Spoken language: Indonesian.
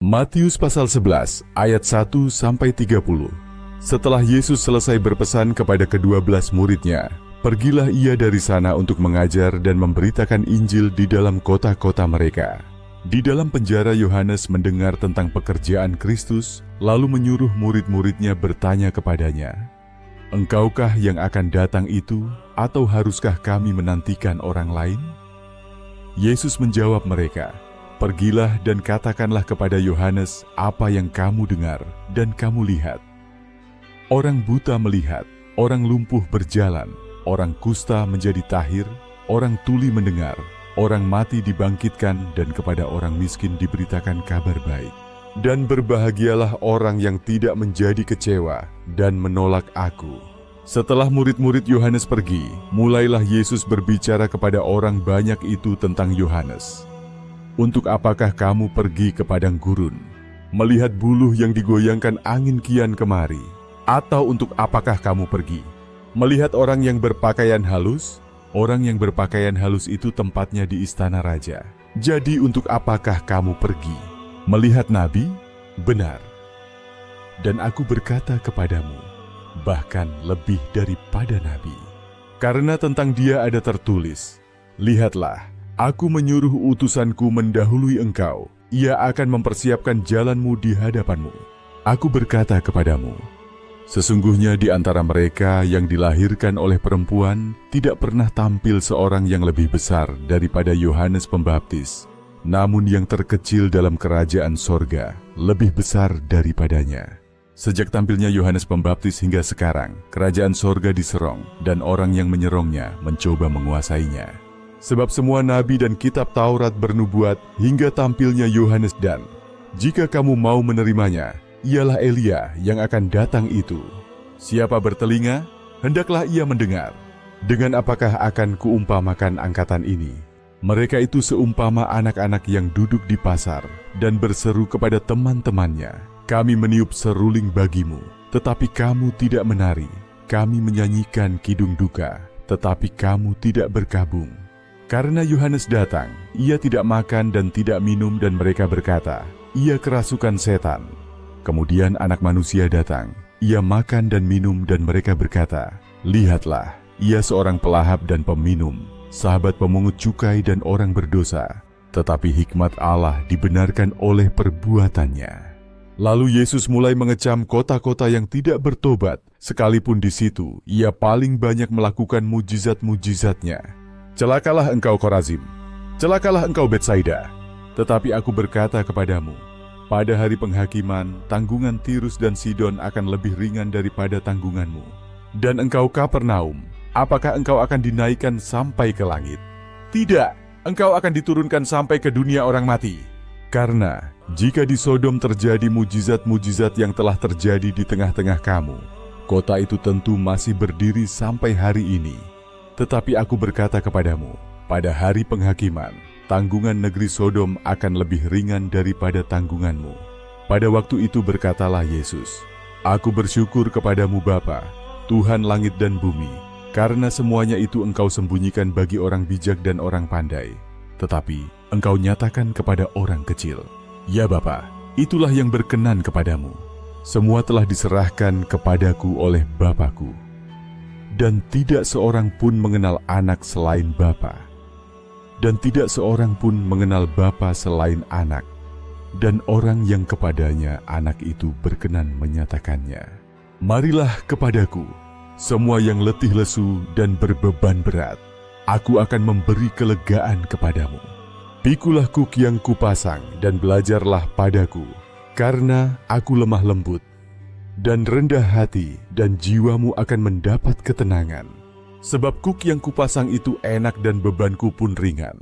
Matius pasal 11 ayat 1-30. Setelah Yesus selesai berpesan kepada ke-12 muridnya, pergilah ia dari sana untuk mengajar dan memberitakan Injil di dalam kota-kota mereka. Di dalam penjara Yohanes mendengar tentang pekerjaan Kristus, lalu menyuruh murid-muridnya bertanya kepadanya, "Engkaukah yang akan datang itu, atau haruskah kami menantikan orang lain?" Yesus menjawab mereka, "Pergilah dan katakanlah kepada Yohanes apa yang kamu dengar dan kamu lihat. Orang buta melihat, orang lumpuh berjalan, orang kusta menjadi tahir, orang tuli mendengar, orang mati dibangkitkan, dan kepada orang miskin diberitakan kabar baik. Dan berbahagialah orang yang tidak menjadi kecewa dan menolak Aku." Setelah murid-murid Yohanes pergi, mulailah Yesus berbicara kepada orang banyak itu tentang Yohanes. "Untuk apakah kamu pergi ke padang gurun, melihat buluh yang digoyangkan angin kian kemari? Atau untuk apakah kamu pergi, melihat orang yang berpakaian halus? Orang yang berpakaian halus itu tempatnya di istana raja. Jadi untuk apakah kamu pergi, melihat nabi? Benar. Dan Aku berkata kepadamu, bahkan lebih daripada nabi. Karena tentang dia ada tertulis, 'Lihatlah, Aku menyuruh utusanku mendahului engkau. Ia akan mempersiapkan jalanmu di hadapanmu.' Aku berkata kepadamu, sesungguhnya di antara mereka yang dilahirkan oleh perempuan tidak pernah tampil seorang yang lebih besar daripada Yohanes Pembaptis. Namun yang terkecil dalam kerajaan sorga lebih besar daripadanya. Sejak tampilnya Yohanes Pembaptis hingga sekarang, kerajaan sorga diserong dan orang yang menyerongnya mencoba menguasainya. Sebab semua nabi dan kitab Taurat bernubuat hingga tampilnya Yohanes, dan jika kamu mau menerimanya, ialah Elia yang akan datang itu. Siapa bertelinga, hendaklah ia mendengar. Dengan apakah akan kuumpamakan angkatan ini? Mereka itu seumpama anak-anak yang duduk di pasar dan berseru kepada teman-temannya, 'Kami meniup seruling bagimu, tetapi kamu tidak menari. Kami menyanyikan kidung duka, tetapi kamu tidak berkabung.' Karena Yohanes datang, ia tidak makan dan tidak minum, dan mereka berkata, 'Ia kerasukan setan.' Kemudian Anak Manusia datang, ia makan dan minum, dan mereka berkata, 'Lihatlah, ia seorang pelahap dan peminum, sahabat pemungut cukai dan orang berdosa.' Tetapi hikmat Allah dibenarkan oleh perbuatannya." Lalu Yesus mulai mengecam kota-kota yang tidak bertobat, sekalipun di situ ia paling banyak melakukan mujizat-mujizatnya. "Celakalah engkau Korazim, celakalah engkau Betsaida. Tetapi Aku berkata kepadamu, pada hari penghakiman, tanggungan Tirus dan Sidon akan lebih ringan daripada tanggunganmu. Dan engkau Kapernaum, apakah engkau akan dinaikkan sampai ke langit? Tidak, engkau akan diturunkan sampai ke dunia orang mati. Karena jika di Sodom terjadi mujizat-mujizat yang telah terjadi di tengah-tengah kamu, kota itu tentu masih berdiri sampai hari ini. Tetapi Aku berkata kepadamu, pada hari penghakiman, tanggungan negeri Sodom akan lebih ringan daripada tanggunganmu." Pada waktu itu berkatalah Yesus, "Aku bersyukur kepadamu Bapa, Tuhan langit dan bumi, karena semuanya itu Engkau sembunyikan bagi orang bijak dan orang pandai, tetapi Engkau nyatakan kepada orang kecil. Ya Bapa, itulah yang berkenan kepadamu. Semua telah diserahkan kepadaku oleh Bapa-Ku. Dan tidak seorang pun mengenal anak selain Bapa, dan tidak seorang pun mengenal Bapa selain anak, dan orang yang kepadanya anak itu berkenan menyatakannya. Marilah kepadaku, semua yang letih lesu dan berbeban berat, Aku akan memberi kelegaan kepadamu. Pikulah kuk yang kupasang dan belajarlah padaku, karena Aku lemah lembut dan rendah hati, dan jiwamu akan mendapat ketenangan. Sebab kuk yang kupasang itu enak dan bebanku pun ringan."